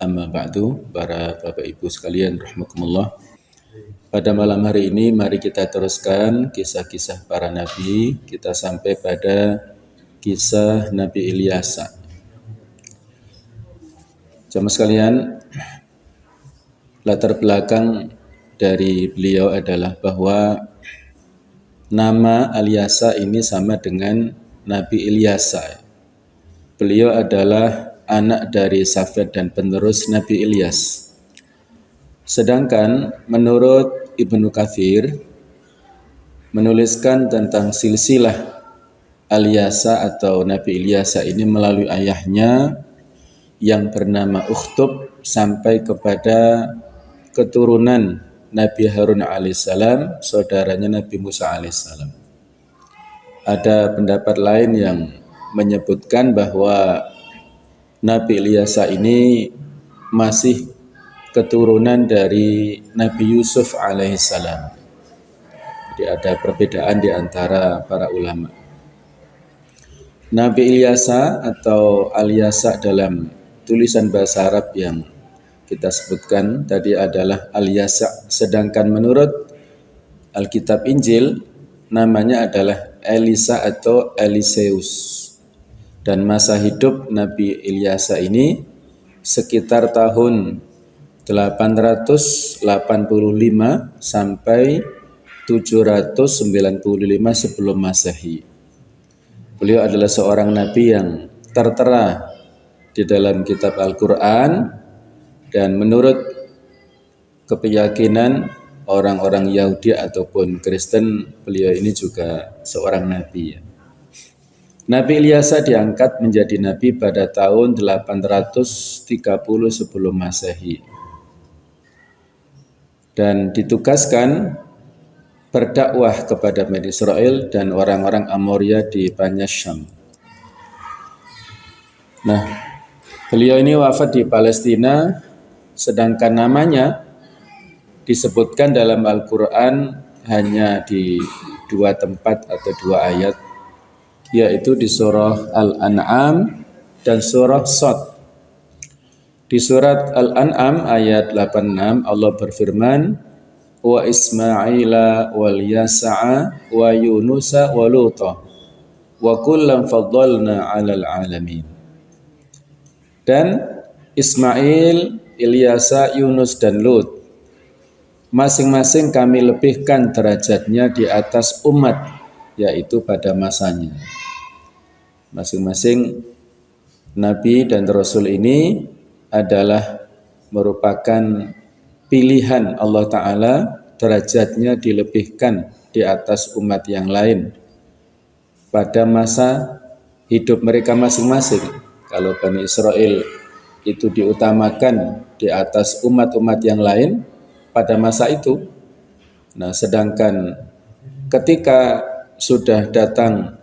Amma ba'du, para Bapak Ibu sekalian rahimakumullah. Pada malam hari ini mari kita teruskan kisah-kisah para nabi. Kita sampai pada kisah Nabi Ilyasa. Jamaah sekalian, latar belakang dari beliau adalah bahwa nama Ilyasa ini sama dengan Nabi Ilyasa. Beliau adalah anak dari Safed dan penerus Nabi Ilyas. Sedangkan menurut Ibnu Katsir menuliskan tentang silsilah Ilyasa atau Nabi Ilyasa ini melalui ayahnya yang bernama Ukhtub sampai kepada keturunan Nabi Harun alaihissalam, saudaranya Nabi Musa alaihissalam. Ada pendapat lain yang menyebutkan bahwa Nabi Ilyasa ini masih keturunan dari Nabi Yusuf alaihissalam. Jadi ada perbedaan di antara para ulama. Nabi Ilyasa atau Ilyasa dalam tulisan bahasa Arab yang kita sebutkan tadi adalah Ilyasa. Sedangkan menurut Alkitab Injil namanya adalah Elisa atau Eliseus. Dan masa hidup Nabi Ilyasa ini sekitar tahun 885 sampai 795 sebelum Masehi. Beliau adalah seorang nabi yang tertera di dalam kitab Al-Quran, dan menurut keyakinan orang-orang Yahudi ataupun Kristen, beliau ini juga seorang nabi. Nabi Ilyasa diangkat menjadi nabi pada tahun 830 sebelum Masehi dan ditugaskan berdakwah kepada Bani Israel dan orang-orang Amoria di Banyak Syam. Nah, beliau ini wafat di Palestina, sedangkan namanya disebutkan dalam Al-Quran hanya di dua tempat atau dua ayat, yaitu di surah Al-An'am dan surah Shad. Di surat Al-An'am ayat 86 Allah berfirman, wa Ismaila wal Yasa'a wa Yunusa wa Luta wa kullam faddalna 'alal 'alamin. Dan Ismail, Ilyasa, Yunus dan Lut masing-masing kami lebihkan derajatnya di atas umat, yaitu pada masanya. Masing-masing nabi dan rasul ini adalah merupakan pilihan Allah Ta'ala, derajatnya dilebihkan di atas umat yang lain pada masa hidup mereka masing-masing. Kalau Bani Israel itu diutamakan di atas umat-umat yang lain pada masa itu. Nah, sedangkan ketika sudah datang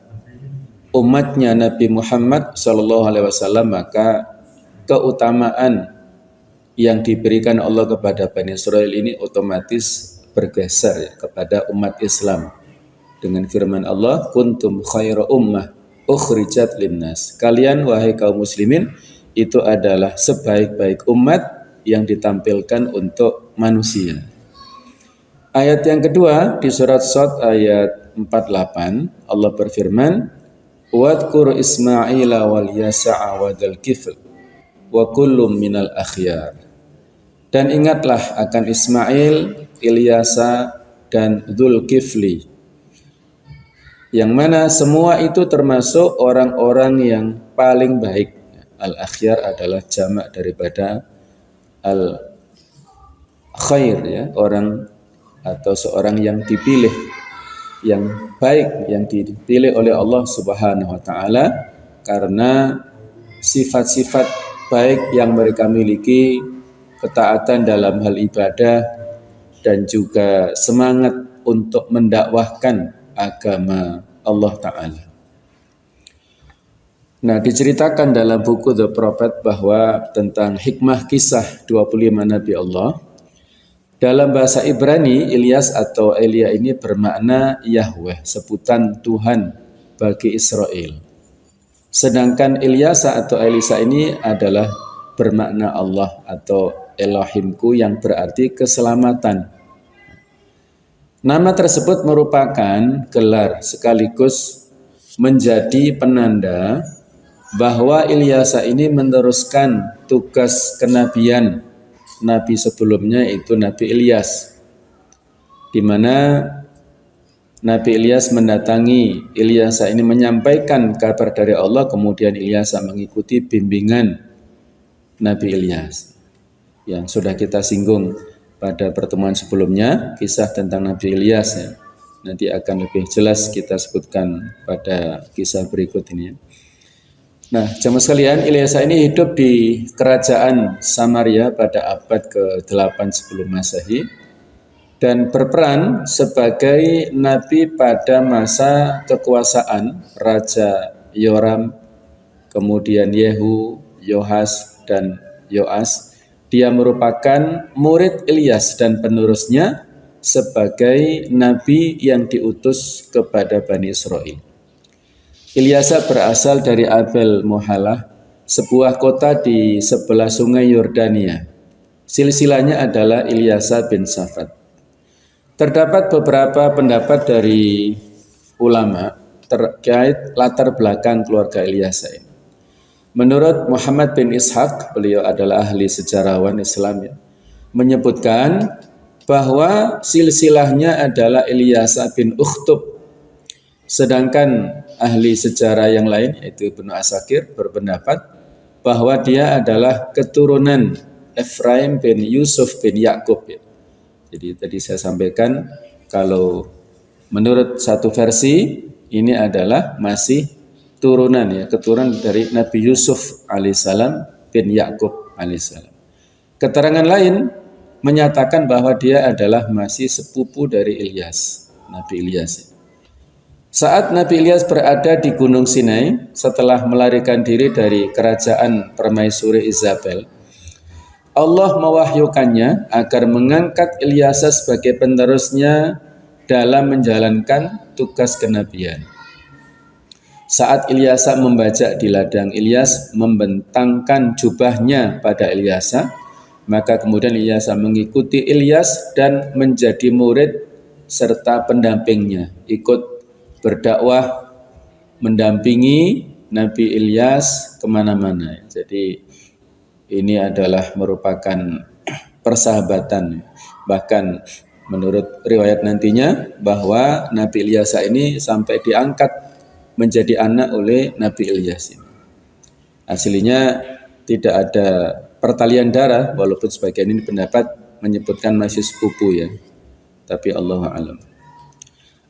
umatnya Nabi Muhammad SAW, maka keutamaan yang diberikan Allah kepada Bani Israel ini otomatis bergeser kepada umat Islam dengan firman Allah, kuntum khaira ummah ukhrijat linnas. Kalian wahai kaum muslimin itu adalah sebaik-baik umat yang ditampilkan untuk manusia. Ayat yang kedua di surat Shad ayat 48 Allah berfirman, wadhkur Ismaila wal Yasa'a wa dzal kifl wa kullum minal akhyar. Dan ingatlah akan Ismail, Ilyasa dan Dzulkifli, yang mana semua itu termasuk orang-orang yang paling baik. Al-akhyar adalah jamak daripada al-khair, ya, orang atau seorang yang dipilih, yang baik, yang dipilih oleh Allah Subhanahu wa Ta'ala karena sifat-sifat baik yang mereka miliki, ketaatan dalam hal ibadah, dan juga semangat untuk mendakwahkan agama Allah Ta'ala. Nah, diceritakan dalam buku The Prophet bahwa tentang hikmah kisah 25 Nabi Allah. Dalam bahasa Ibrani, Ilyas atau Elia ini bermakna Yahweh, sebutan Tuhan bagi Israel. Sedangkan Ilyasa atau Elisa ini adalah bermakna Allah atau Elohimku yang berarti keselamatan. Nama tersebut merupakan gelar sekaligus menjadi penanda bahwa Ilyasa ini meneruskan tugas kenabian Nabi sebelumnya, itu Nabi Ilyas, di mana Nabi Ilyas mendatangi Ilyasa ini menyampaikan kabar dari Allah, kemudian Ilyasa mengikuti bimbingan Nabi Ilyas yang sudah kita singgung pada pertemuan sebelumnya, kisah tentang Nabi Ilyas ya. Nanti akan lebih jelas kita sebutkan pada kisah berikut ini. Nah, jemaah sekalian, Ilyasa ini hidup di kerajaan Samaria pada abad ke-8 sebelum Masehi dan berperan sebagai nabi pada masa kekuasaan Raja Yoram, kemudian Yehu, Yohas, dan Yoas. Dia merupakan murid Ilyas dan penerusnya sebagai nabi yang diutus kepada Bani Israel. Ilyasa berasal dari Abel Mohalah, sebuah kota di sebelah sungai Yordania. Silsilahnya adalah Ilyasa bin Safat. Terdapat beberapa pendapat dari ulama terkait latar belakang keluarga Ilyasa ini. Menurut Muhammad bin Ishaq, beliau adalah ahli sejarawan Islam ya, menyebutkan bahwa silsilahnya adalah Ilyasa bin Ukhtub. Sedangkan ahli sejarah yang lain yaitu Ibnu Asakir berpendapat bahwa dia adalah keturunan Efraim bin Yusuf bin Yakub ya. Jadi tadi saya sampaikan kalau menurut satu versi ini adalah masih turunan ya, keturunan dari Nabi Yusuf alaihissalam bin Yakub alaihissalam. Keterangan lain menyatakan bahwa dia adalah masih sepupu dari Ilyas, Nabi Ilyas. Saat Nabi Ilyas berada di Gunung Sinai setelah melarikan diri dari kerajaan permaisuri Izabel, Allah mewahyukannya agar mengangkat Ilyasa sebagai penerusnya dalam menjalankan tugas kenabian. Saat Ilyasa membajak di ladang, Ilyas membentangkan jubahnya pada Ilyasa, maka kemudian Ilyasa mengikuti Ilyas dan menjadi murid serta pendampingnya, ikut berdakwah, mendampingi Nabi Ilyas kemana-mana. Jadi ini adalah merupakan persahabatan. Bahkan menurut riwayat nantinya bahwa Nabi Ilyasa ini sampai diangkat menjadi anak oleh Nabi Ilyas ini. Aslinya tidak ada pertalian darah, walaupun sebagian ini pendapat menyebutkan masih sepupu ya. Tapi Allahu a'lam.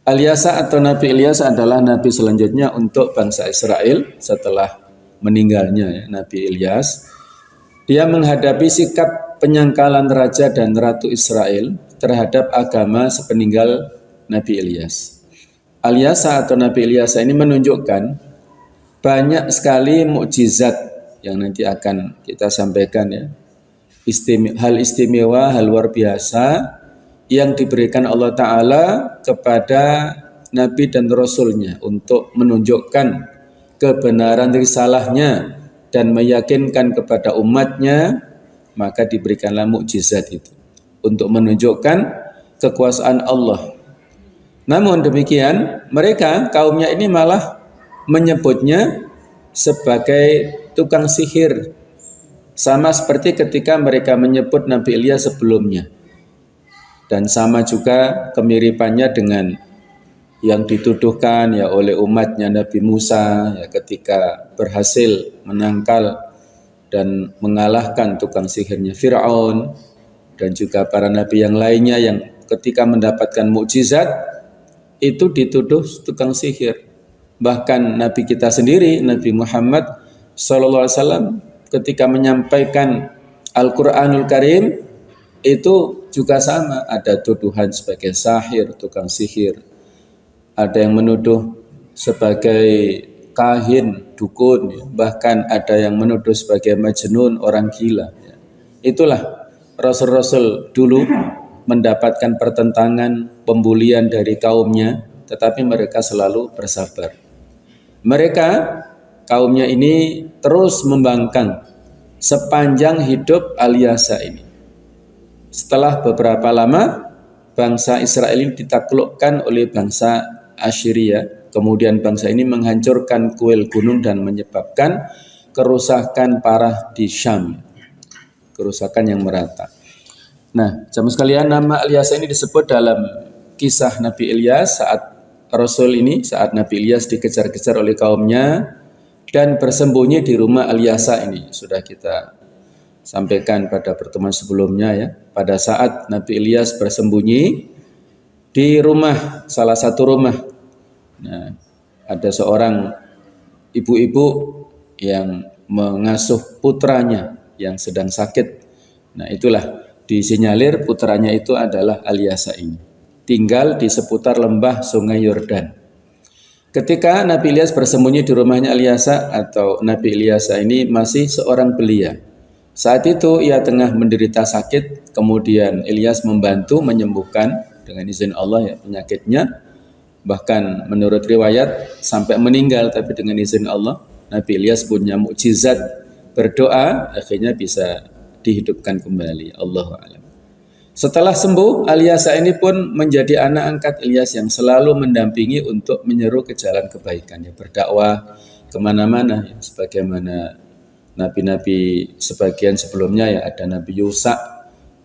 Ilyasa atau Nabi Ilyas adalah nabi selanjutnya untuk bangsa Israel setelah meninggalnya ya, Nabi Ilyas. Dia menghadapi sikap penyangkalan raja dan ratu Israel terhadap agama sepeninggal Nabi Ilyas. Ilyasa atau Nabi Ilyasa ini menunjukkan banyak sekali mukjizat yang nanti akan kita sampaikan ya. Hal istimewa, hal luar biasa yang diberikan Allah Ta'ala kepada Nabi dan Rasulnya untuk menunjukkan kebenaran risalahnya dan meyakinkan kepada umatnya, maka diberikanlah mukjizat itu untuk menunjukkan kekuasaan Allah. Namun demikian, mereka kaumnya ini malah menyebutnya sebagai tukang sihir. Sama seperti ketika mereka menyebut Nabi Ilyas sebelumnya. Dan sama juga kemiripannya dengan yang dituduhkan ya oleh umatnya Nabi Musa ya, ketika berhasil menangkal dan mengalahkan tukang sihirnya Fir'aun, dan juga para nabi yang lainnya yang ketika mendapatkan mukjizat itu dituduh tukang sihir. Bahkan Nabi kita sendiri, Nabi Muhammad SAW, ketika menyampaikan Al-Quranul Karim, itu juga sama, ada tuduhan sebagai sahir, tukang sihir. Ada yang menuduh sebagai kahin, dukun, bahkan ada yang menuduh sebagai majnun, orang gila. Itulah Rasul-Rasul dulu mendapatkan pertentangan, pembulian dari kaumnya, tetapi mereka selalu bersabar. Mereka, kaumnya ini terus membangkang sepanjang hidup Alyasa ini. Setelah beberapa lama, bangsa Israel ini ditaklukkan oleh bangsa Assyria. Kemudian bangsa ini menghancurkan kuil gunung dan menyebabkan kerusakan parah di Syam. Kerusakan yang merata. Nah, jamaah sekalian, nama Alyasa ini disebut dalam kisah Nabi Ilyas saat Nabi Ilyas dikejar-kejar oleh kaumnya dan bersembunyi di rumah Alyasa ini. Sudah kita sampaikan pada pertemuan sebelumnya ya. Pada saat Nabi Ilyas bersembunyi di rumah, salah satu rumah. Nah, ada seorang ibu-ibu yang mengasuh putranya yang sedang sakit. Nah, itulah disinyalir putranya itu adalah Alyasa ini. Tinggal di seputar lembah Sungai Yordan. Ketika Nabi Ilyas bersembunyi di rumahnya Alyasa atau Nabi Ilyasa ini masih seorang belia. Saat itu ia tengah menderita sakit, kemudian Ilyas membantu menyembuhkan dengan izin Allah ya penyakitnya. Bahkan menurut riwayat sampai meninggal, tapi dengan izin Allah. Nabi Ilyas punya mukjizat berdoa, akhirnya bisa dihidupkan kembali. Allahu a'lam. Setelah sembuh, Alyasa ini pun menjadi anak angkat Ilyas yang selalu mendampingi untuk menyeru ke jalan kebaikan, ya, berdakwah kemana-mana, ya, sebagaimana nabi-nabi sebagian sebelumnya ya, ada Nabi Yusa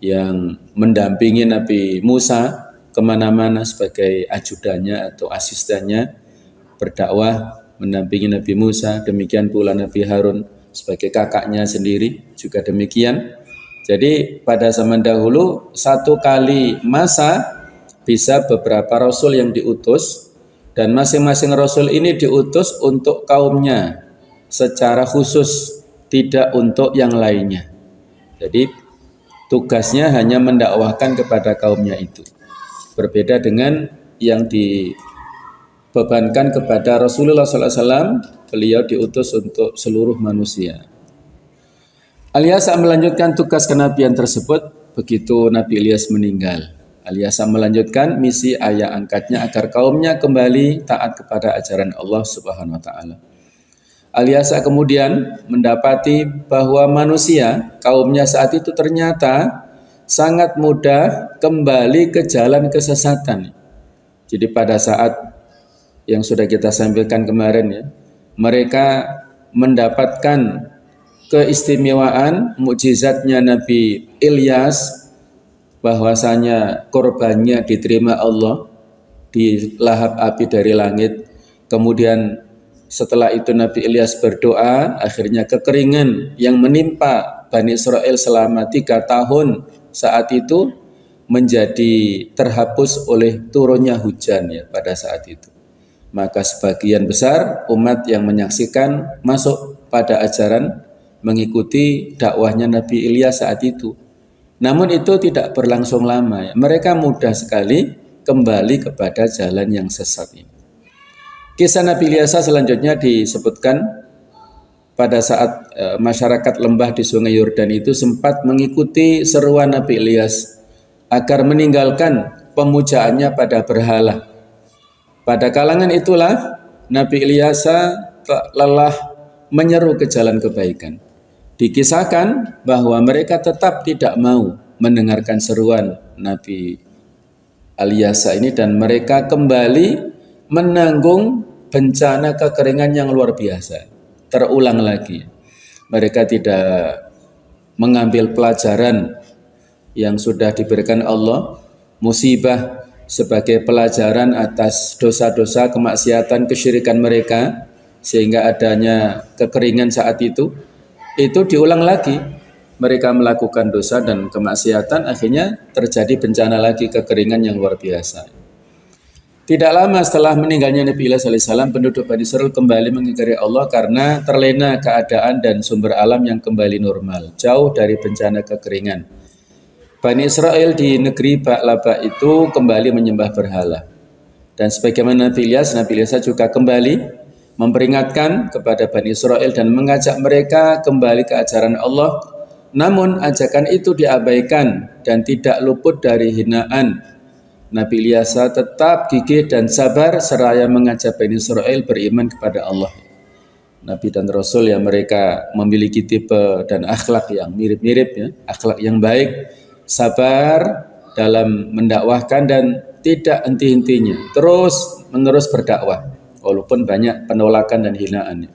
yang mendampingi Nabi Musa kemana-mana sebagai ajudannya atau asistennya berdakwah mendampingi Nabi Musa. Demikian pula Nabi Harun sebagai kakaknya sendiri juga demikian. Jadi pada zaman dahulu satu kali masa bisa beberapa rasul yang diutus dan masing-masing rasul ini diutus untuk kaumnya secara khusus, tidak untuk yang lainnya. Jadi tugasnya hanya mendakwahkan kepada kaumnya itu. Berbeda dengan yang dibebankan kepada Rasulullah SAW, beliau diutus untuk seluruh manusia. Alyasa melanjutkan tugas kenabian tersebut begitu Nabi Ilyas meninggal. Alyasa melanjutkan misi ayah angkatnya agar kaumnya kembali taat kepada ajaran Allah Subhanahu wa taala. Alyasa kemudian mendapati bahwa manusia, kaumnya saat itu ternyata sangat mudah kembali ke jalan kesesatan. Jadi pada saat yang sudah kita sampaikan kemarin ya, mereka mendapatkan keistimewaan mukjizatnya Nabi Ilyas, bahwasanya korbannya diterima Allah di lahap api dari langit. Kemudian setelah itu Nabi Ilyas berdoa, akhirnya kekeringan yang menimpa Bani Israel selama 3 tahun saat itu menjadi terhapus oleh turunnya hujan ya pada saat itu. Maka sebagian besar umat yang menyaksikan masuk pada ajaran mengikuti dakwahnya Nabi Ilyas saat itu. Namun itu tidak berlangsung lama ya. Mereka mudah sekali kembali kepada jalan yang sesat ini. Kisah Nabi Ilyas selanjutnya disebutkan pada saat masyarakat lembah di Sungai Yordan itu sempat mengikuti seruan Nabi Ilyas agar meninggalkan pemujaannya pada berhala. Pada kalangan itulah Nabi Ilyas tak lelah menyeru ke jalan kebaikan. Dikisahkan bahwa mereka tetap tidak mau mendengarkan seruan Nabi Alyasa ini dan mereka kembali menanggung bencana kekeringan yang luar biasa. Terulang lagi. Mereka tidak mengambil pelajaran yang sudah diberikan Allah, musibah sebagai pelajaran atas dosa-dosa, kemaksiatan, kesyirikan mereka, sehingga adanya kekeringan saat itu diulang lagi. Mereka melakukan dosa dan kemaksiatan, akhirnya terjadi bencana lagi, kekeringan yang luar biasa. Tidak lama setelah meninggalnya Nabi Ilyas alaihissalam, penduduk Bani Israil kembali mengingkari Allah karena terlena keadaan dan sumber alam yang kembali normal, jauh dari bencana kekeringan. Bani Israil di negeri Ba'laba itu kembali menyembah berhala. Dan sebagaimana Nabi Ilyas juga kembali memperingatkan kepada Bani Israil dan mengajak mereka kembali ke ajaran Allah. Namun ajakan itu diabaikan dan tidak luput dari hinaan. Nabi Ilyas tetap gigih dan sabar seraya mengajak Bani Israil beriman kepada Allah. Nabi dan Rasul yang mereka memiliki tipe dan akhlak yang mirip-mirip ya, akhlak yang baik, sabar dalam mendakwahkan dan tidak henti-hentinya, terus menerus berdakwah walaupun banyak penolakan dan hinaannya.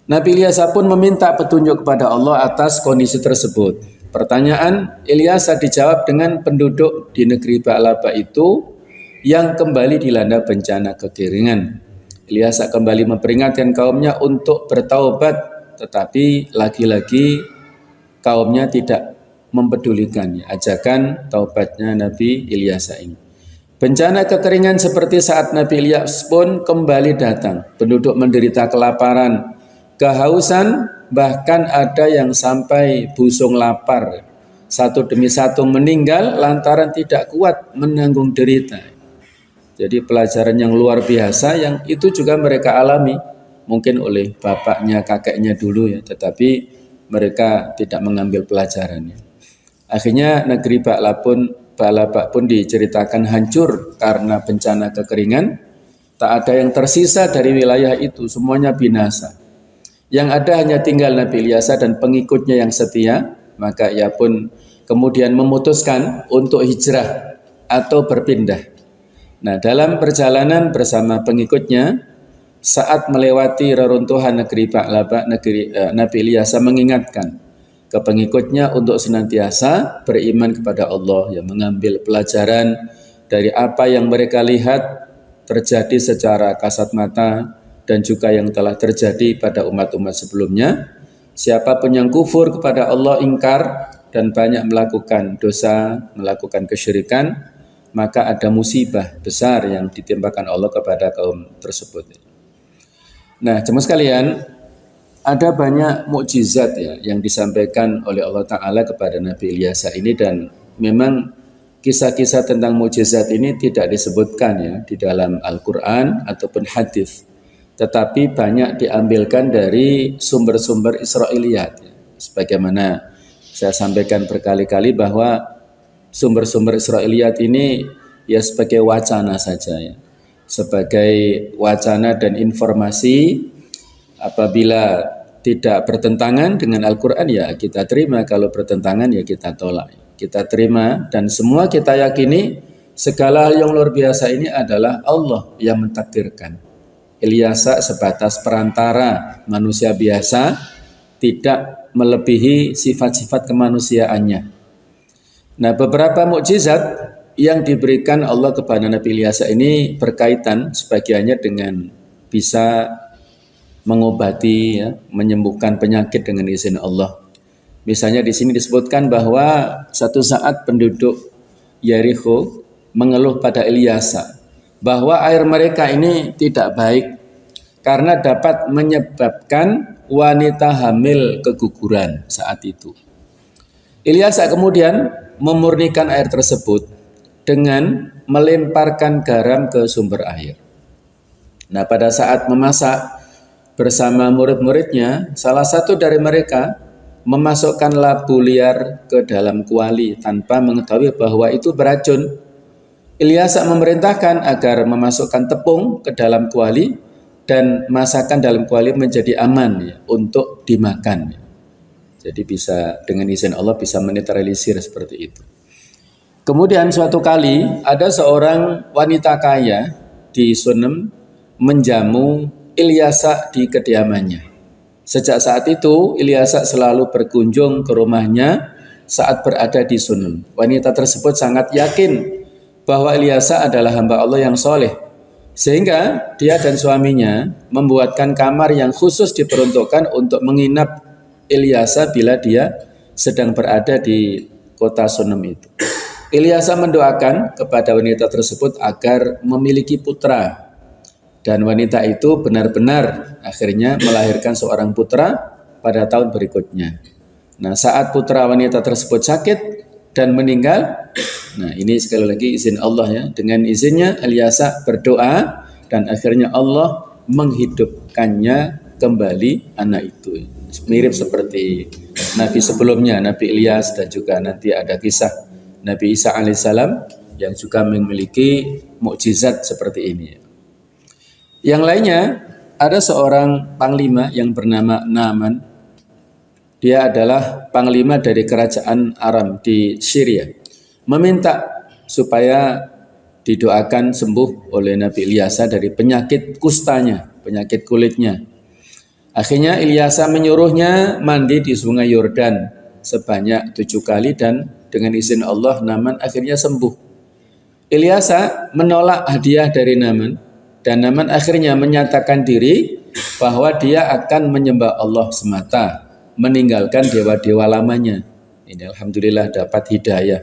Nabi Ilyas pun meminta petunjuk kepada Allah atas kondisi tersebut. Pertanyaan Ilyas dijawab dengan penduduk di negeri Ba'laba itu yang kembali dilanda bencana kekeringan. Ilyas kembali memperingatkan kaumnya untuk bertaubat, tetapi lagi-lagi kaumnya tidak mempedulikan ajakan taubatnya Nabi Ilyas ini. Bencana kekeringan seperti saat Nabi Ilyas pun kembali datang. Penduduk menderita kelaparan, kehausan, bahkan ada yang sampai busung lapar. Satu demi satu meninggal lantaran tidak kuat menanggung derita. Jadi pelajaran yang luar biasa yang itu juga mereka alami. Mungkin oleh bapaknya, kakeknya dulu ya, tetapi mereka tidak mengambil pelajarannya. Akhirnya negeri Ba'laba pun diceritakan hancur karena bencana kekeringan. Tak ada yang tersisa dari wilayah itu, semuanya binasa. Yang ada hanya tinggal Nabi Ilyas dan pengikutnya yang setia. Maka ia pun kemudian memutuskan untuk hijrah atau berpindah. Nah, dalam perjalanan bersama pengikutnya, saat melewati reruntuhan negeri Ba'laba, Nabi Ilyas mengingatkan ke pengikutnya untuk senantiasa beriman kepada Allah, yang mengambil pelajaran dari apa yang mereka lihat terjadi secara kasat mata dan juga yang telah terjadi pada umat-umat sebelumnya. Siapapun yang kufur kepada Allah, ingkar dan banyak melakukan dosa, melakukan kesyirikan, maka ada musibah besar yang ditimpakan Allah kepada kaum tersebut. Nah, jemaah sekalian, ada banyak mukjizat ya yang disampaikan oleh Allah Ta'ala kepada Nabi Ilyas ini, dan memang kisah-kisah tentang mukjizat ini tidak disebutkan ya di dalam Al-Quran ataupun hadis, tetapi banyak diambilkan dari sumber-sumber Israiliyat ya. Sebagaimana saya sampaikan berkali-kali bahwa sumber-sumber Israiliyat ini ya sebagai wacana saja ya, sebagai wacana dan informasi. Apabila tidak bertentangan dengan Al-Quran ya kita terima, kalau bertentangan ya kita tolak. Kita terima dan semua kita yakini segala hal yang luar biasa ini adalah Allah yang mentakdirkan. Ilyas sebatas perantara manusia biasa, tidak melebihi sifat-sifat kemanusiaannya. Nah, beberapa mukjizat yang diberikan Allah kepada Nabi Ilyas ini berkaitan sebagiannya dengan bisa mengobati ya, menyembuhkan penyakit dengan izin Allah. Misalnya di sini disebutkan bahwa satu saat penduduk Yeriko mengeluh pada Ilyas bahwa air mereka ini tidak baik karena dapat menyebabkan wanita hamil keguguran saat itu. Ilyas kemudian memurnikan air tersebut dengan melemparkan garam ke sumber air. Nah, pada saat memasak bersama murid-muridnya, salah satu dari mereka memasukkan labu liar ke dalam kuali tanpa mengetahui bahwa itu beracun. Ilyas memerintahkan agar memasukkan tepung ke dalam kuali dan masakan dalam kuali menjadi aman ya, untuk dimakan. Jadi bisa dengan izin Allah bisa menetralisir seperti itu. Kemudian suatu kali ada seorang wanita kaya di Sunem menjamu Ilyas di kediamannya. Sejak saat itu Ilyas selalu berkunjung ke rumahnya saat berada di Sunem. Wanita tersebut sangat yakin bahwa Ilyas adalah hamba Allah yang soleh, sehingga dia dan suaminya membuatkan kamar yang khusus diperuntukkan untuk menginap Ilyas bila dia sedang berada di kota Sunem itu. Ilyas mendoakan kepada wanita tersebut agar memiliki putra. Dan wanita itu benar-benar akhirnya melahirkan seorang putra pada tahun berikutnya. Nah, saat putra wanita tersebut sakit dan meninggal, nah ini sekali lagi izin Allah ya. Dengan izinnya Ilyas berdoa dan akhirnya Allah menghidupkannya kembali anak itu. Mirip seperti Nabi sebelumnya, Nabi Ilyas, dan juga nanti ada kisah Nabi Isa alaihissalam yang juga memiliki mukjizat seperti ini. Yang lainnya ada seorang panglima yang bernama Naaman. Dia adalah panglima dari kerajaan Aram di Syria. Meminta supaya didoakan sembuh oleh Nabi Ilyasa dari penyakit kustanya, penyakit kulitnya. Akhirnya Ilyasa menyuruhnya mandi di sungai Yordan sebanyak 7 kali dan dengan izin Allah Naaman akhirnya sembuh. Ilyasa menolak hadiah dari Naaman dan Naaman akhirnya menyatakan diri bahwa dia akan menyembah Allah semata, meninggalkan dewa-dewa lamanya. Ini alhamdulillah dapat hidayah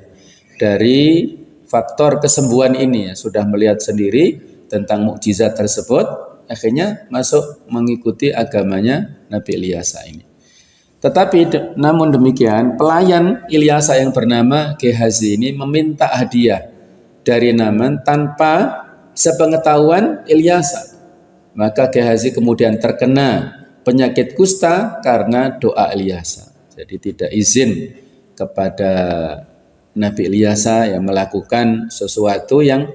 dari faktor kesembuhan ini ya, sudah melihat sendiri tentang mukjizat tersebut, akhirnya masuk mengikuti agamanya Nabi Ilyasa ini. Tetapi namun demikian, pelayan Ilyasa yang bernama Gehazi ini meminta hadiah dari Naaman tanpa sepengetahuan Ilyasa. Maka Gehazi kemudian terkena penyakit kusta karena doa Ilyasa. Jadi tidak izin kepada Nabi Ilyasa yang melakukan sesuatu yang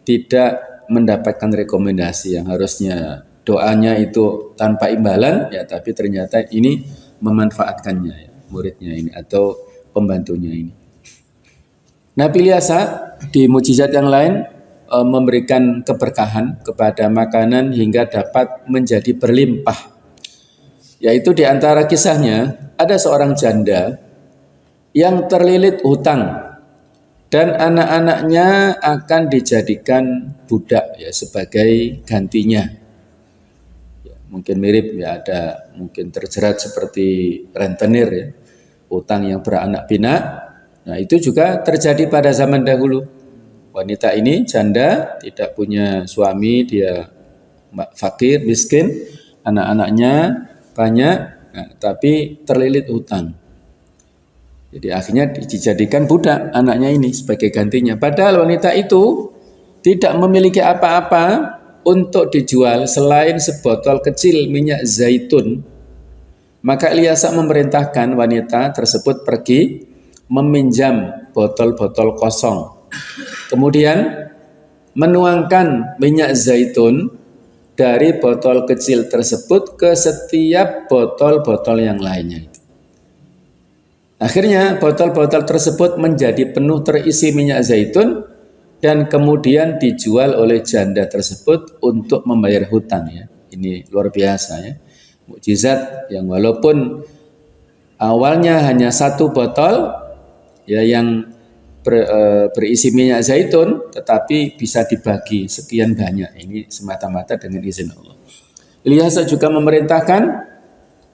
tidak mendapatkan rekomendasi, yang harusnya doanya itu tanpa imbalan ya, tapi ternyata ini memanfaatkannya ya, muridnya ini atau pembantunya ini. Nabi Ilyasa di mukjizat yang lain memberikan keberkahan kepada makanan hingga dapat menjadi berlimpah. Yaitu di antara kisahnya ada seorang janda yang terlilit hutang dan anak-anaknya akan dijadikan budak ya sebagai gantinya. Ya, mungkin mirip ya, ada mungkin terjerat seperti rentenir ya, hutang yang beranak pinak. Nah, itu juga terjadi pada zaman dahulu. Wanita ini janda, tidak punya suami, dia fakir, miskin, anak-anaknya banyak, nah, tapi terlilit hutang. Jadi akhirnya dijadikan budak anaknya ini sebagai gantinya. Padahal wanita itu tidak memiliki apa-apa untuk dijual selain sebotol kecil minyak zaitun. Maka Ilyasa memerintahkan wanita tersebut pergi meminjam botol-botol kosong. Kemudian menuangkan minyak zaitun dari botol kecil tersebut ke setiap botol-botol yang lainnya. Akhirnya botol-botol tersebut menjadi penuh terisi minyak zaitun dan kemudian dijual oleh janda tersebut untuk membayar hutang ya. Ini luar biasa ya. Mukjizat yang walaupun awalnya hanya 1 botol ya yang berisi minyak zaitun, tetapi bisa dibagi sekian banyak. Ini semata-mata dengan izin Allah. Ilyasa juga memerintahkan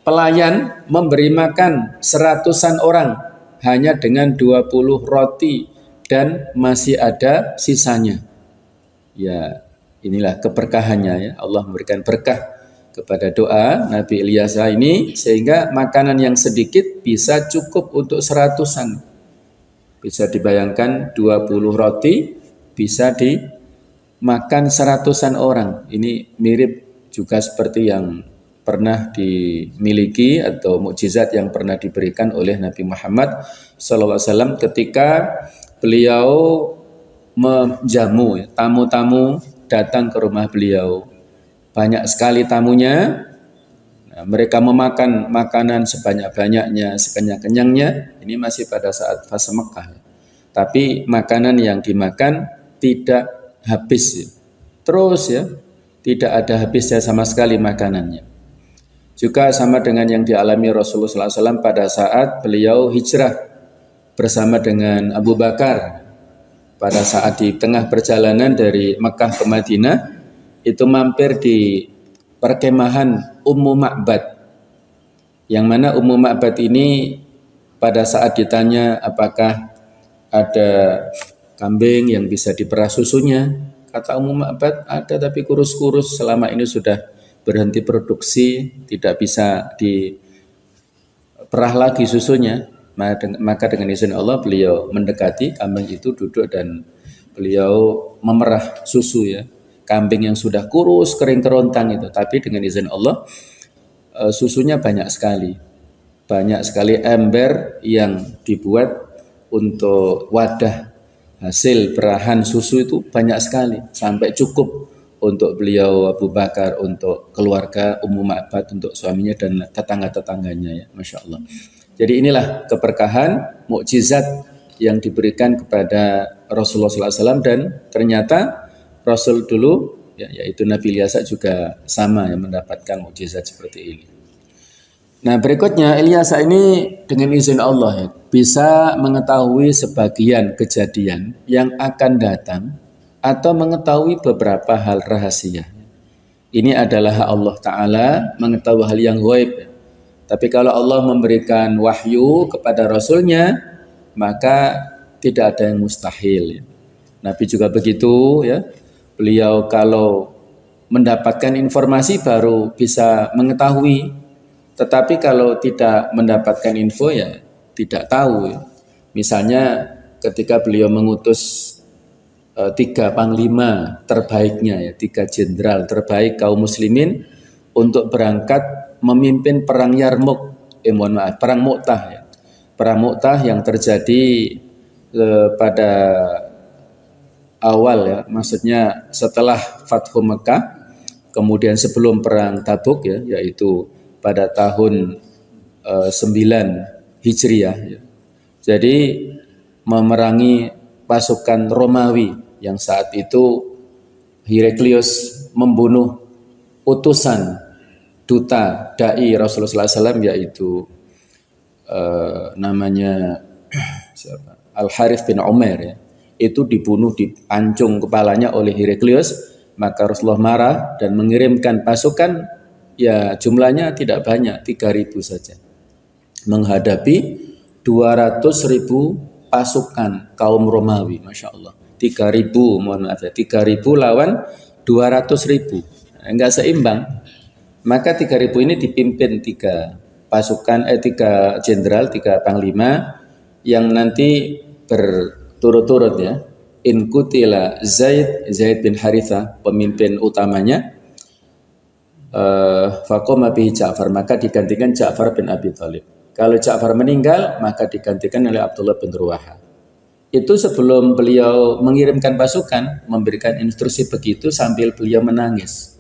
pelayan memberi makan 100-an orang hanya dengan 20 roti dan masih ada sisanya. Ya, inilah keberkahannya ya. Allah memberikan berkah kepada doa Nabi Ilyasa ini sehingga makanan yang sedikit bisa cukup untuk 100-an. Bisa dibayangkan 20 roti bisa dimakan 100-an orang. Ini mirip juga seperti yang pernah dimiliki atau mukjizat yang pernah diberikan oleh Nabi Muhammad SAW ketika beliau menjamu tamu-tamu datang ke rumah beliau. Banyak sekali tamunya. Mereka memakan makanan sebanyak-banyaknya, sekenyang-kenyangnya. Ini masih pada saat fase Mekah. Tapi makanan yang dimakan tidak habis. Terus ya, tidak ada habisnya sama sekali makanannya. Juga sama dengan yang dialami Rasulullah SAW pada saat beliau hijrah bersama dengan Abu Bakar. Pada saat di tengah perjalanan dari Mekah ke Madinah, itu mampir di perkemahan Ummu Ma'bad, yang mana Ummu Ma'bad ini pada saat ditanya apakah ada kambing yang bisa diperah susunya, kata Ummu Ma'bad ada tapi kurus-kurus, selama ini sudah berhenti produksi, tidak bisa diperah lagi susunya. Maka dengan izin Allah beliau mendekati kambing itu, duduk dan beliau memerah susu ya. Kambing yang sudah kurus, kering kerontang itu, tapi dengan izin Allah susunya banyak sekali ember yang dibuat untuk wadah hasil perahan susu itu banyak sekali, sampai cukup untuk beliau Abu Bakar, untuk keluarga Ummu Ma'bad, untuk suaminya dan tetangga-tetangganya ya, Masya Allah. Jadi inilah keberkahan, mukjizat yang diberikan kepada Rasulullah SAW, dan ternyata Rasul dulu ya, yaitu Nabi Ilyas juga sama yang mendapatkan mukjizat seperti ini. Nah berikutnya Ilyas ini dengan izin Allah ya, bisa mengetahui sebagian kejadian yang akan datang atau mengetahui beberapa hal rahasia. Ini adalah hak Allah Ta'ala mengetahui hal yang ghaib. Tapi kalau Allah memberikan wahyu kepada Rasulnya, maka tidak ada yang mustahil. Nabi juga begitu ya. Beliau kalau mendapatkan informasi baru bisa mengetahui. Tetapi kalau tidak mendapatkan info ya tidak tahu ya. Misalnya ketika beliau mengutus 3 panglima terbaiknya ya, 3 jenderal terbaik kaum muslimin untuk berangkat memimpin perang Yarmuk, perang Mu'tah ya. Perang Mu'tah yang terjadi pada awal ya, maksudnya setelah Fathu Mekah, kemudian sebelum perang Tabuk ya, yaitu pada tahun 9 Hijriah ya. Jadi memerangi pasukan Romawi yang saat itu Heraklius membunuh utusan duta dai Rasulullah SAW, yaitu namanya Al-Harith bin Umair ya. Itu dibunuh, dipancung kepalanya oleh Heraklius. Maka Rasulullah marah dan mengirimkan pasukan, ya jumlahnya tidak banyak, 3.000 saja, menghadapi 200.000 pasukan kaum Romawi. Masya Allah, 3.000, mohon maaf ya, 3.000 lawan 200.000, enggak seimbang. Maka 3.000 ini dipimpin 3 pasukan, 3 jenderal, 3 panglima yang nanti berturut-turut ya. In kutila Zaid bin Harithah, pemimpin utamanya, faqoma bihi Ja'far, maka digantikan Ja'far bin Abi Thalib. Kalau Ja'far meninggal, maka digantikan oleh Abdullah bin Ruwaha. Itu sebelum beliau mengirimkan pasukan, memberikan instruksi begitu sambil beliau menangis,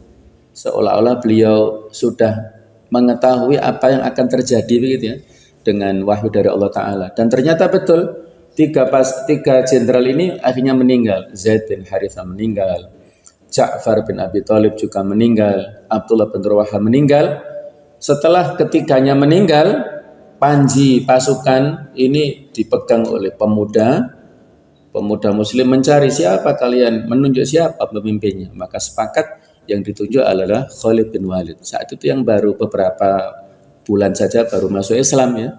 seolah-olah beliau sudah mengetahui apa yang akan terjadi begitu ya, dengan wahyu dari Allah Ta'ala. Dan ternyata betul, 3 jenderal ini akhirnya meninggal. Zaid bin Harithah meninggal, Ja'far bin Abi Thalib juga meninggal, Abdullah bin Ruwaha meninggal. Setelah ketiganya meninggal, panji pasukan ini dipegang oleh pemuda muslim, mencari siapa kalian, menunjuk siapa pemimpinnya. Maka sepakat yang ditunjuk adalah Khalid bin Walid. Saat itu yang baru beberapa bulan saja baru masuk Islam ya.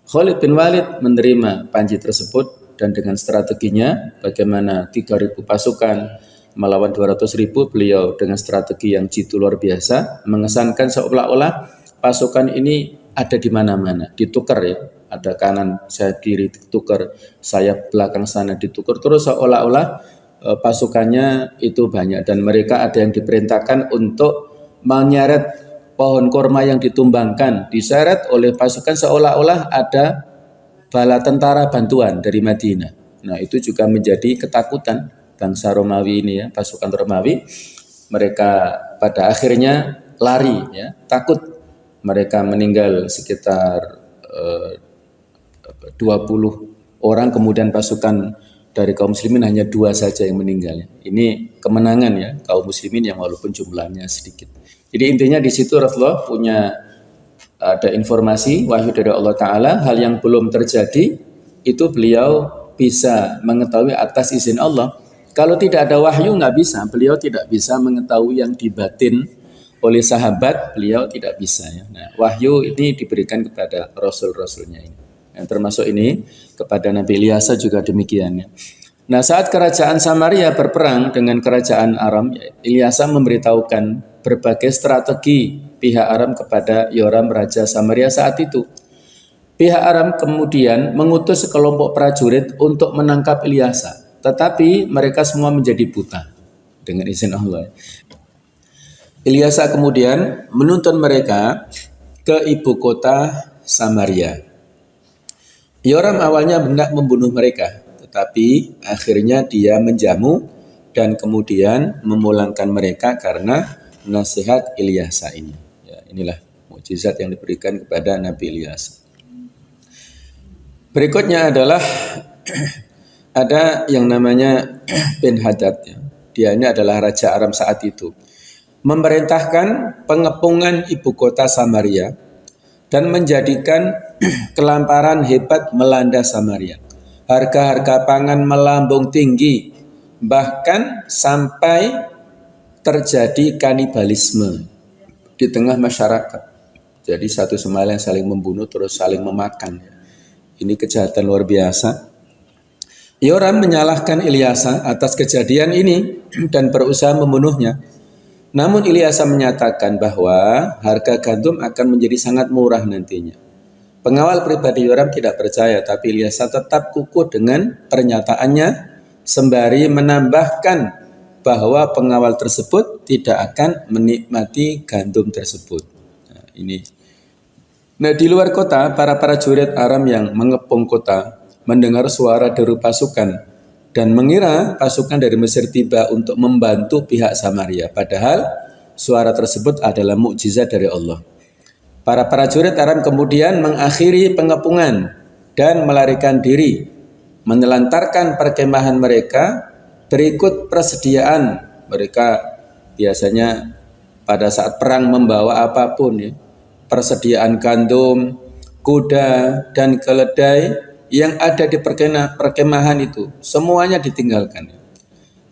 Khalid bin Walid menerima panji tersebut, dan dengan strateginya bagaimana 3.000 pasukan melawan 200.000, beliau dengan strategi yang jitu luar biasa, mengesankan seolah-olah pasukan ini ada di mana-mana, ditukar ya, ada kanan sayap kiri ditukar, sayap belakang sana ditukar, terus seolah-olah pasukannya itu banyak, dan mereka ada yang diperintahkan untuk menyeret pohon korma yang ditumbangkan, diseret oleh pasukan seolah-olah ada bala tentara bantuan dari Madinah. Nah itu juga menjadi ketakutan bangsa Romawi ini ya, pasukan Romawi. Mereka pada akhirnya lari ya, takut. Mereka meninggal sekitar 20 orang, kemudian pasukan dari kaum muslimin hanya 2 saja yang meninggal. Ini kemenangan ya kaum muslimin yang walaupun jumlahnya sedikit. Jadi intinya di situ Rasulullah punya ada informasi wahyu dari Allah Ta'ala, hal yang belum terjadi itu beliau bisa mengetahui atas izin Allah. Kalau tidak ada wahyu nggak bisa, beliau tidak bisa mengetahui yang dibatin oleh sahabat, beliau tidak bisa ya. Nah, wahyu ini diberikan kepada rasul-rasulnya ini. Yang termasuk ini kepada Nabi Ilyas juga demikian ya. Nah, saat kerajaan Samaria berperang dengan kerajaan Aram, Ilyas memberitahukan berbagai strategi pihak Aram kepada Yoram, raja Samaria saat itu. Pihak Aram kemudian mengutus sekelompok prajurit untuk menangkap Ilyas, tetapi mereka semua menjadi buta dengan izin Allah. Ilyas kemudian menuntun mereka ke ibu kota Samaria. Yoram awalnya hendak membunuh mereka, tetapi akhirnya dia menjamu dan kemudian memulangkan mereka karena nasihat Ilyasa ini. Ya, inilah mukjizat yang diberikan kepada Nabi Ilyas. Berikutnya adalah ada yang namanya bin Hadad. Ya. Dia ini adalah Raja Aram saat itu. Memerintahkan pengepungan ibu kota Samaria dan menjadikan kelaparan hebat melanda Samaria. Harga-harga pangan melambung tinggi, bahkan sampai terjadi kanibalisme di tengah masyarakat. Jadi satu sama lain saling membunuh terus saling memakan. Ini kejahatan luar biasa. Yoram menyalahkan Ilyasa atas kejadian ini dan berusaha membunuhnya. Namun Ilyasa menyatakan bahwa harga gandum akan menjadi sangat murah nantinya. Pengawal pribadi Yoram tidak percaya, tapi Ilyasa tetap kukuh dengan pernyataannya sembari menambahkan bahwa pengawal tersebut tidak akan menikmati gandum tersebut. Nah, di luar kota, para prajurit Aram yang mengepung kota mendengar suara deru pasukan dan mengira pasukan dari Mesir tiba untuk membantu pihak Samaria. Padahal suara tersebut adalah mukjizat dari Allah. Para prajurit Aram kemudian mengakhiri pengepungan dan melarikan diri, menelantarkan perkemahan mereka berikut persediaan. Mereka biasanya pada saat perang membawa apapun, ya. Persediaan gandum, kuda, dan keledai yang ada di perkemahan itu semuanya ditinggalkan.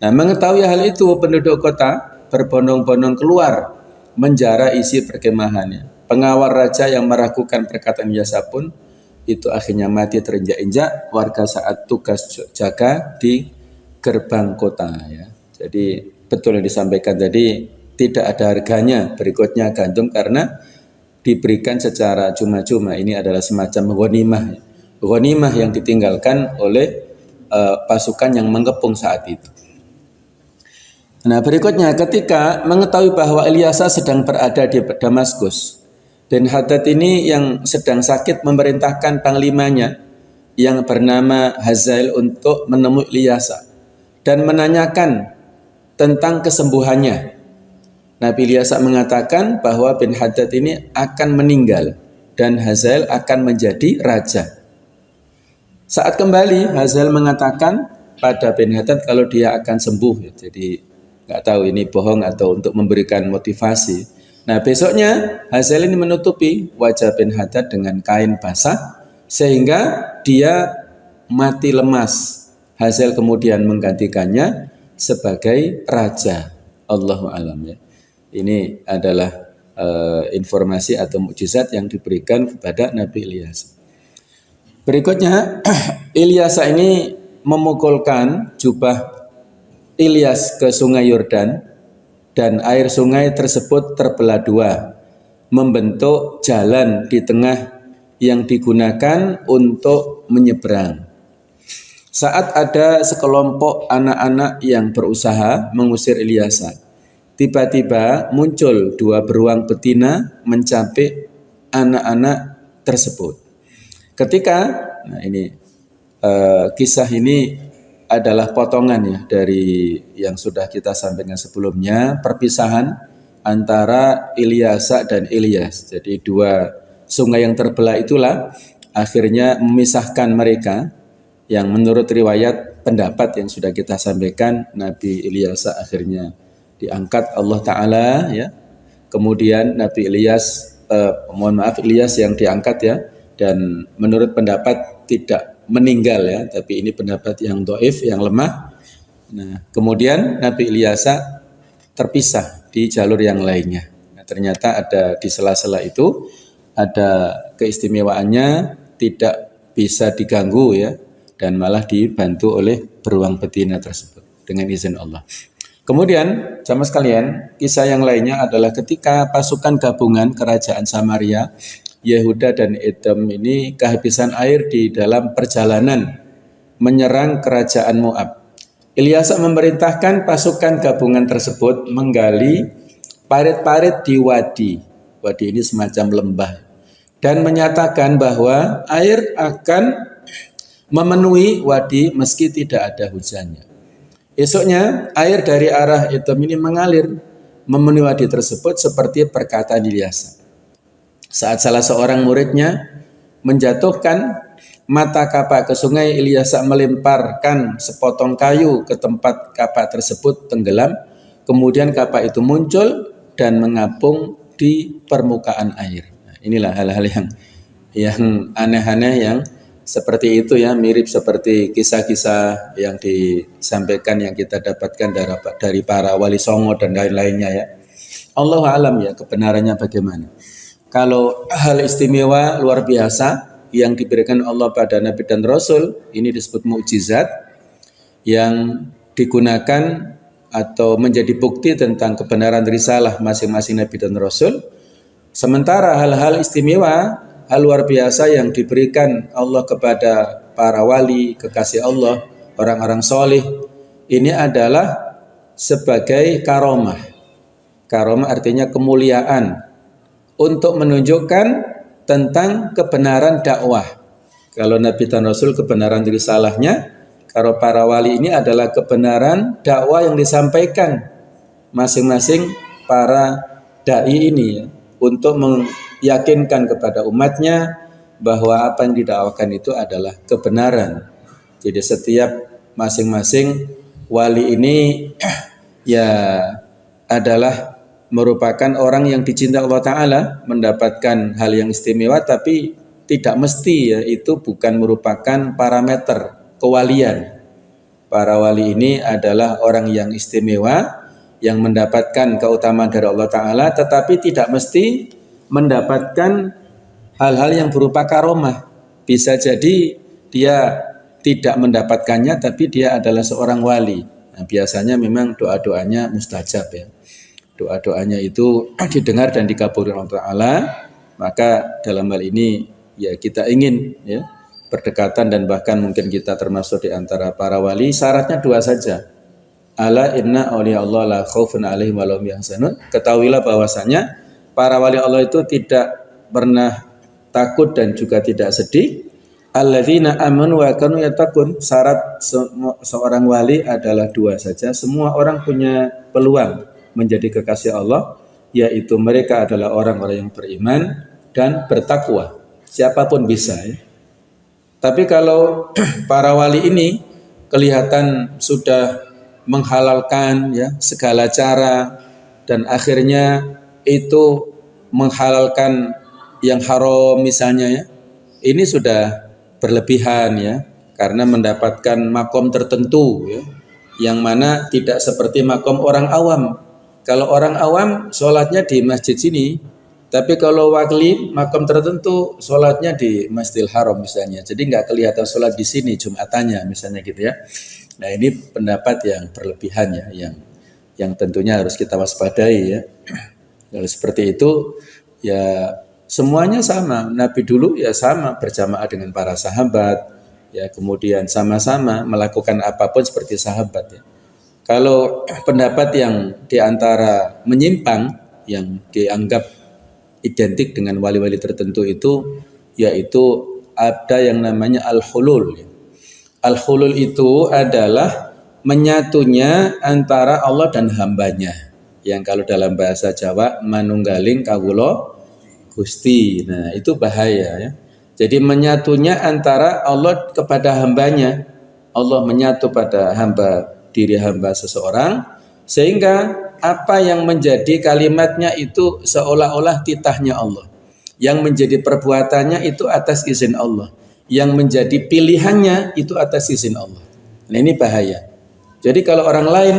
Nah, mengetahui hal itu penduduk kota berbondong-bondong keluar menjara isi perkemahannya. Pengawal raja yang meragukan perkataan Ilyasa pun itu akhirnya mati terinjak-injak warga saat tugas jaga di gerbang kota, ya. Jadi betul yang disampaikan tadi, tidak ada harganya berikutnya gandum karena diberikan secara cuma-cuma. Ini adalah semacam ghanimah yang ditinggalkan oleh pasukan yang mengepung saat itu. Nah, berikutnya ketika mengetahui bahwa Ilyasa sedang berada di Damaskus, bin Hadad ini yang sedang sakit memerintahkan panglimanya yang bernama Hazael untuk menemui Ilyasa dan menanyakan tentang kesembuhannya. Nabi Ilyasa mengatakan bahwa bin Hadad ini akan meninggal dan Hazael akan menjadi raja. Saat kembali, Hazael mengatakan pada bin Hadad kalau dia akan sembuh. Jadi nggak tahu ini bohong atau untuk memberikan motivasi. Nah, besoknya Hazael ini menutupi wajah bin Hadad dengan kain basah sehingga dia mati lemas. Hazael kemudian menggantikannya sebagai raja. Allahu a'lam, ya. Ini adalah informasi atau mukjizat yang diberikan kepada Nabi Ilyas. Berikutnya, Ilyasa ini memukulkan jubah Ilyas ke sungai Yordan dan air sungai tersebut terbelah dua, membentuk jalan di tengah yang digunakan untuk menyeberang. Saat ada sekelompok anak-anak yang berusaha mengusir Ilyasa, tiba-tiba muncul dua beruang betina mencapik anak-anak tersebut. Ketika, nah ini kisah ini adalah potongan, ya, dari yang sudah kita sampaikan sebelumnya, perpisahan antara Ilyasa dan Ilyas. Jadi dua sungai yang terbelah itulah akhirnya memisahkan mereka, yang menurut riwayat pendapat yang sudah kita sampaikan, Nabi Ilyasa akhirnya diangkat Allah Ta'ala, ya. Kemudian Nabi Ilyas, Ilyas yang diangkat, ya. Dan menurut pendapat tidak meninggal, ya. Tapi ini pendapat yang dhaif, yang lemah. Nah, kemudian Nabi Ilyasa terpisah di jalur yang lainnya. Nah, ternyata ada di sela-sela itu ada keistimewaannya, tidak bisa diganggu, ya. Dan malah dibantu oleh beruang betina tersebut dengan izin Allah. Kemudian, jamaah sekalian, kisah yang lainnya adalah ketika pasukan gabungan kerajaan Samaria, Yehuda dan Edom ini kehabisan air di dalam perjalanan menyerang kerajaan Moab. Ilyasa memerintahkan pasukan gabungan tersebut menggali parit-parit di wadi. Wadi ini semacam lembah. Dan menyatakan bahwa air akan memenuhi wadi meski tidak ada hujannya. Esoknya air dari arah hitam ini mengalir memenuhi wadi tersebut seperti perkataan Ilyas. Saat salah seorang muridnya menjatuhkan mata kapak ke sungai, Ilyas melemparkan sepotong kayu ke tempat kapak tersebut tenggelam. Kemudian kapak itu muncul dan mengapung di permukaan air. Nah, inilah hal-hal yang aneh-aneh yang seperti itu ya, mirip seperti kisah-kisah yang disampaikan yang kita dapatkan dari para wali songo dan lain-lainnya ya. Allahu alam ya kebenarannya bagaimana. Kalau hal istimewa luar biasa yang diberikan Allah pada Nabi dan Rasul, ini disebut mukjizat yang digunakan atau menjadi bukti tentang kebenaran risalah masing-masing Nabi dan Rasul. Sementara hal-hal istimewa, hal luar biasa yang diberikan Allah kepada para wali, kekasih Allah, orang-orang solih, ini adalah sebagai karomah. Karomah artinya kemuliaan untuk menunjukkan tentang kebenaran dakwah. Kalau Nabi dan Rasul kebenaran risalahnya, kalau para wali ini adalah kebenaran dakwah yang disampaikan masing-masing para dai ini ya, untuk meyakinkan kepada umatnya bahwa apa yang didakwakan itu adalah kebenaran. Jadi setiap masing-masing wali ini ya adalah merupakan orang yang dicintai Allah Ta'ala, mendapatkan hal yang istimewa, tapi tidak mesti ya, itu bukan merupakan parameter kewalian. Para wali ini adalah orang yang istimewa, yang mendapatkan keutamaan dari Allah Ta'ala, tetapi tidak mesti mendapatkan hal-hal yang berupa karomah. Bisa jadi dia tidak mendapatkannya, tapi dia adalah seorang wali. Nah, biasanya memang doa-doanya mustajab ya. Doa-doanya itu didengar dan dikabulkan Allah Ta'ala. Maka dalam hal ini ya kita ingin ya berdekatan dan bahkan mungkin kita termasuk di antara para wali. Syaratnya dua saja. Ala inna awliya Allah la khaufun alaihim wa lahum yahzanun. Ketahuilah bahwasanya para wali Allah itu tidak pernah takut dan juga tidak sedih. Alladzina amanu wa kanu yattaqun. Syarat seorang wali adalah dua saja. Semua orang punya peluang menjadi kekasih Allah, yaitu mereka adalah orang-orang yang beriman dan bertakwa. Siapapun bisa ya. Tapi kalau para wali ini kelihatan sudah menghalalkan ya segala cara dan akhirnya itu menghalalkan yang haram misalnya ya, ini sudah berlebihan ya, karena mendapatkan makom tertentu ya, yang mana tidak seperti makom orang awam. Kalau orang awam sholatnya di masjid sini, tapi kalau wali makom tertentu sholatnya di Masjidil Haram misalnya, jadi nggak kelihatan sholat di sini Jumatannya misalnya gitu ya. Nah ini pendapat yang berlebihan ya, yang tentunya harus kita waspadai ya. Kalau seperti itu ya semuanya sama. Nabi dulu ya sama berjamaah dengan para sahabat ya, kemudian sama-sama melakukan apapun seperti sahabat ya. Kalau pendapat yang diantara menyimpang yang dianggap identik dengan wali-wali tertentu itu yaitu ada yang namanya al-hulul. Al-hulul itu adalah menyatunya antara Allah dan hambanya, yang kalau dalam bahasa Jawa manunggaling kawula Gusti. Nah itu bahaya ya. Jadi menyatunya antara Allah kepada hambanya, Allah menyatu pada diri hamba seseorang, sehingga apa yang menjadi kalimatnya itu seolah-olah titahnya Allah, yang menjadi perbuatannya itu atas izin Allah, yang menjadi pilihannya itu atas izin Allah. Nah ini bahaya. Jadi kalau orang lain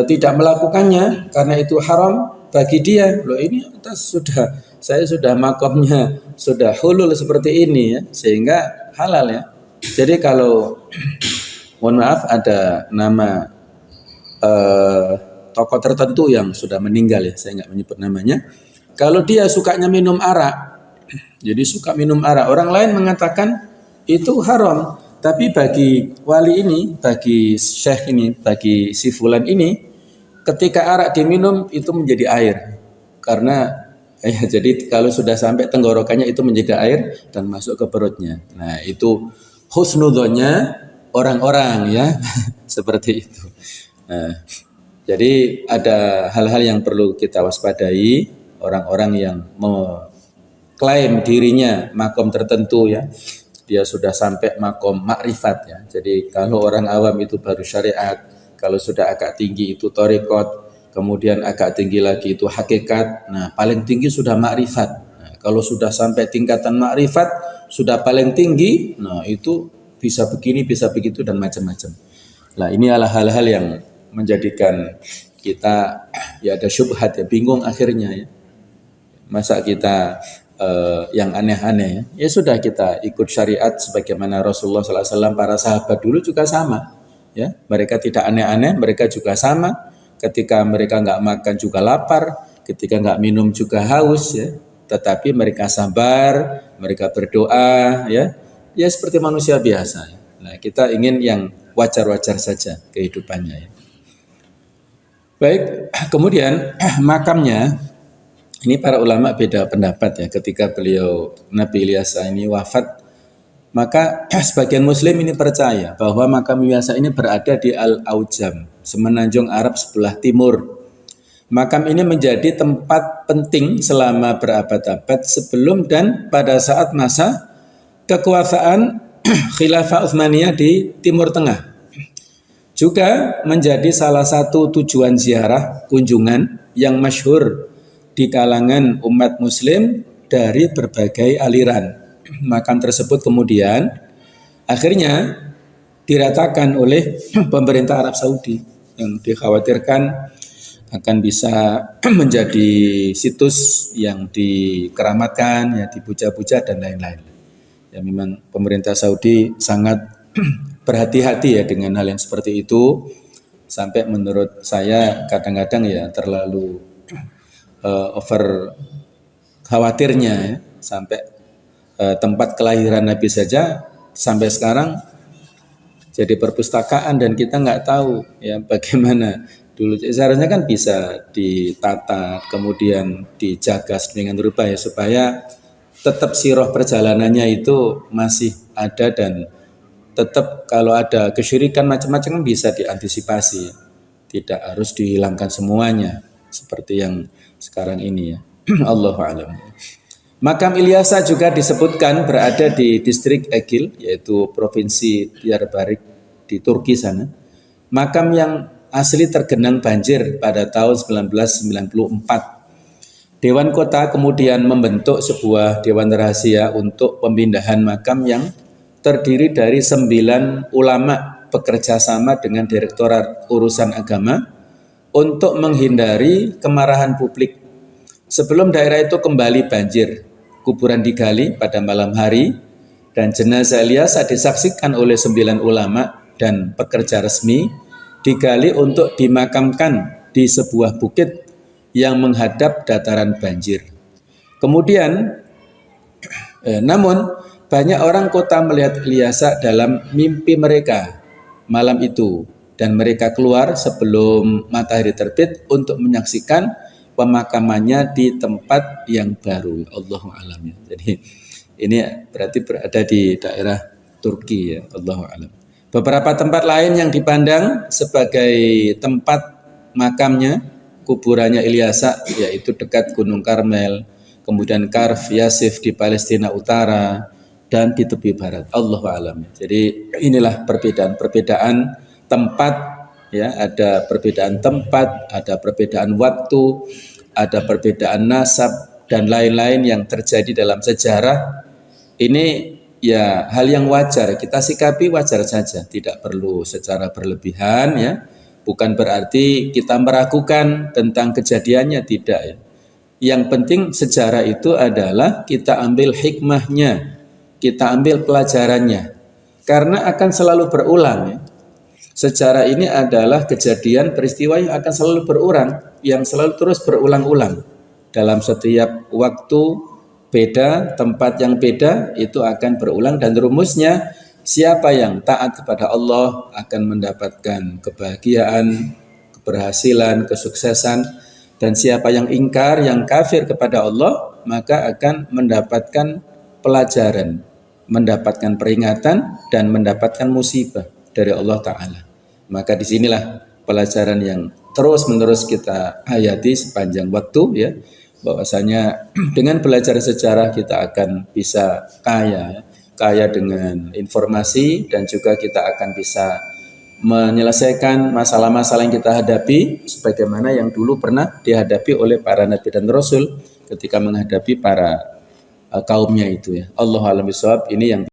tidak melakukannya karena itu haram bagi dia, loh ini atas saya sudah makomnya sudah hulul seperti ini ya, sehingga halal ya. Jadi kalau mohon maaf ada nama tokoh tertentu yang sudah meninggal ya, saya nggak menyebut namanya. Kalau dia sukanya minum arak, jadi suka minum arak, orang lain mengatakan itu haram, tapi bagi wali ini, bagi syekh ini, bagi si fulan ini, ketika arak diminum itu menjadi air, karena jadi kalau sudah sampai tenggorokannya itu menjadi air dan masuk ke perutnya. Nah itu husnudzonnya orang-orang ya seperti itu. Nah, jadi ada hal-hal yang perlu kita waspadai, orang-orang yang mengklaim dirinya makom tertentu ya, dia sudah sampai makom makrifat ya. Jadi kalau orang awam itu baru syariat, kalau sudah agak tinggi itu thariqat, kemudian agak tinggi lagi itu hakikat. Nah, paling tinggi sudah makrifat. Nah, kalau sudah sampai tingkatan makrifat, sudah paling tinggi, nah itu bisa begini, bisa begitu dan macam-macam. Nah, ini adalah hal-hal yang menjadikan kita ya ada syubhat ya, bingung akhirnya ya. Masa kita yang aneh-aneh ya. Ya sudah kita ikut syariat sebagaimana Rasulullah SAW, para sahabat dulu juga sama ya. Mereka tidak aneh-aneh, mereka juga sama. Ketika mereka nggak makan juga lapar, ketika nggak minum juga haus ya. Tetapi mereka sabar, mereka berdoa ya. Ya seperti manusia biasa. Nah, kita ingin yang wajar-wajar saja kehidupannya ya. Baik, kemudian makamnya ini para ulama beda pendapat ya. Ketika beliau Nabi Ilyas ini wafat, maka sebagian muslim ini percaya bahwa makam Ilyas ini berada di Al-Aujam, semenanjung Arab sebelah timur. Makam ini menjadi tempat penting selama berabad-abad sebelum dan pada saat masa kekuasaan Khilafah Utsmaniyah di Timur Tengah. Juga menjadi salah satu tujuan ziarah kunjungan yang masyhur di kalangan umat muslim dari berbagai aliran. Makam tersebut kemudian akhirnya diratakan oleh pemerintah Arab Saudi yang dikhawatirkan akan bisa menjadi situs yang dikeramatkan, ya dipuja-puja dan lain-lain. Ya memang pemerintah Saudi sangat berhati-hati ya dengan hal yang seperti itu, sampai menurut saya kadang-kadang ya terlalu over khawatirnya ya, sampai tempat kelahiran Nabi saja sampai sekarang jadi perpustakaan dan kita nggak tahu ya bagaimana dulu. Seharusnya kan bisa ditata kemudian dijaga dengan rupa ya supaya tetap sirah perjalanannya itu masih ada dan tetap kalau ada kesyirikan macam-macam bisa diantisipasi, tidak harus dihilangkan semuanya seperti yang sekarang ini ya. Allahu a'lam. Makam Ilyasa juga disebutkan berada di distrik Egil, yaitu provinsi Diyarbakir di Turki sana. Makam yang asli tergenang banjir pada tahun 1994. Dewan Kota kemudian membentuk sebuah dewan rahasia untuk pemindahan makam yang terdiri dari 9 ulama bekerja sama dengan Direktorat Urusan Agama untuk menghindari kemarahan publik. Sebelum daerah itu kembali banjir, kuburan digali pada malam hari dan jenazah Ilyas disaksikan oleh 9 ulama dan pekerja resmi digali untuk dimakamkan di sebuah bukit yang menghadap dataran banjir. Kemudian, namun banyak orang kota melihat Ilyas dalam mimpi mereka malam itu dan mereka keluar sebelum matahari terbit untuk menyaksikan pemakamannya di tempat yang baru. Allahu a'lam. Jadi ini berarti berada di daerah Turki ya. Allahu a'lam. Beberapa tempat lain yang dipandang sebagai tempat makamnya, kuburannya Ilyas, yaitu dekat Gunung Karmel, kemudian Karf Yasif di Palestina Utara, dan di tepi barat. Allahu a'lam. Jadi inilah perbedaan tempat ya, ada perbedaan tempat, ada perbedaan waktu, ada perbedaan nasab dan lain-lain yang terjadi dalam sejarah. Ini ya hal yang wajar, kita sikapi wajar saja, tidak perlu secara berlebihan ya. Bukan berarti kita meragukan tentang kejadiannya, tidak ya. Yang penting sejarah itu adalah kita ambil hikmahnya, kita ambil pelajarannya, karena akan selalu berulang ya. Sejarah ini adalah kejadian peristiwa yang akan selalu berulang, yang selalu terus berulang-ulang. Dalam setiap waktu beda, tempat yang beda itu akan berulang dan rumusnya siapa yang taat kepada Allah akan mendapatkan kebahagiaan, keberhasilan, kesuksesan, dan siapa yang ingkar, yang kafir kepada Allah maka akan mendapatkan pelajaran, mendapatkan peringatan dan mendapatkan musibah. dari Allah Ta'ala. Maka disinilah pelajaran yang terus-menerus kita hayati sepanjang waktu ya, bahwasanya dengan belajar sejarah kita akan bisa kaya dengan informasi, dan juga kita akan bisa menyelesaikan masalah-masalah yang kita hadapi sebagaimana yang dulu pernah dihadapi oleh para nabi dan rasul ketika menghadapi para kaumnya itu ya. Allahu a'lam bishawab. Ini yang